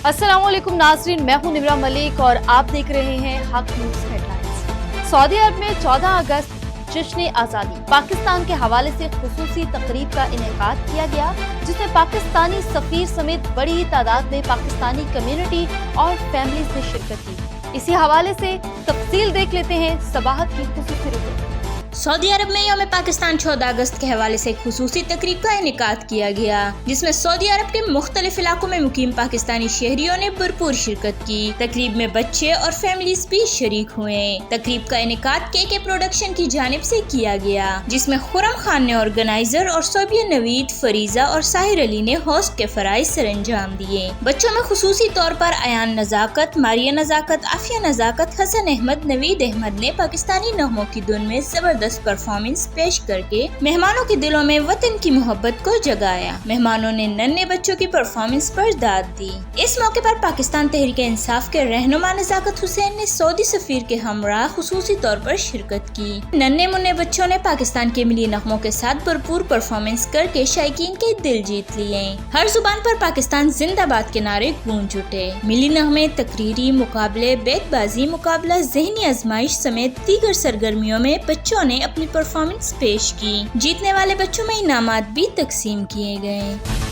अस्सलाम वालेकुम नाज़रीन, मैं हूं निमरा मलिक और आप देख रहे हैं हक न्यूज़ हेडलाइंस। सऊदी अरब में 14 अगस्त जश्न आज़ादी पाकिस्तान के हवाले से खुसूसी तकरीब का इनेकाद किया गया, जिसमें पाकिस्तानी सफीर समेत बड़ी तादाद में पाकिस्तानी कम्युनिटी और फैमिलीज ने शिरकत की। इसी हवाले से तफसील देख लेते हैं सबाहत की खुसूसी रिपोर्ट। सऊदी अरब में यौम पाकिस्तान 14 अगस्त के हवाले से खुसूसी तकरीब का इनेकाद किया गया, जिसमें सऊदी अरब के मुख्तलिफ इलाकों में मुकीम पाकिस्तानी शहरियों ने भरपूर शिरकत की। तकरीब में बच्चे और फैमिलीज भी शरीक हुए। तकरीब का इनेकाद के प्रोडक्शन की जानिब से किया गया, जिसमें खुरम खान ने ऑर्गेनाइजर और सोबिया नवीद, फरीजा और साहिर अली ने होस्ट के फराइज सर अंजाम दिए। बच्चों में खुसूसी तौर पर अयान नजाकत, मारिया नजाकत, आफिया नजाकत, हसन अहमद, नवीद अहमद ने पाकिस्तानी नगमों की धुन में जबरदस्त परफॉर्मेंस पेश करके मेहमानों के दिलों में वतन की मोहब्बत को जगाया। मेहमानों ने नन्हे बच्चों की परफॉर्मेंस पर दाद दी। इस मौके पर पाकिस्तान तहरीक इंसाफ के रहनुमा नजाकत हुसैन ने सऊदी सफीर के हमरा खुसूसी तौर पर शिरकत की। नन्हे मुन्ने बच्चों ने पाकिस्तान के मिली नगमों के साथ भरपूर परफॉर्मेंस करके शायकीन के दिल जीत लिए। हर जुबान पर पाकिस्तान जिंदाबाद के नारे गूंज उठे। मिली नगमे, तकरीरी मुकाबले, बेतबाजी मुकाबला, ज़हनी आजमाइश समेत दीगर सरगर्मियों में बच्चों ने अपनी परफॉर्मेंस पेश की। जीतने वाले बच्चों में इनामात भी तकसीम किए गए।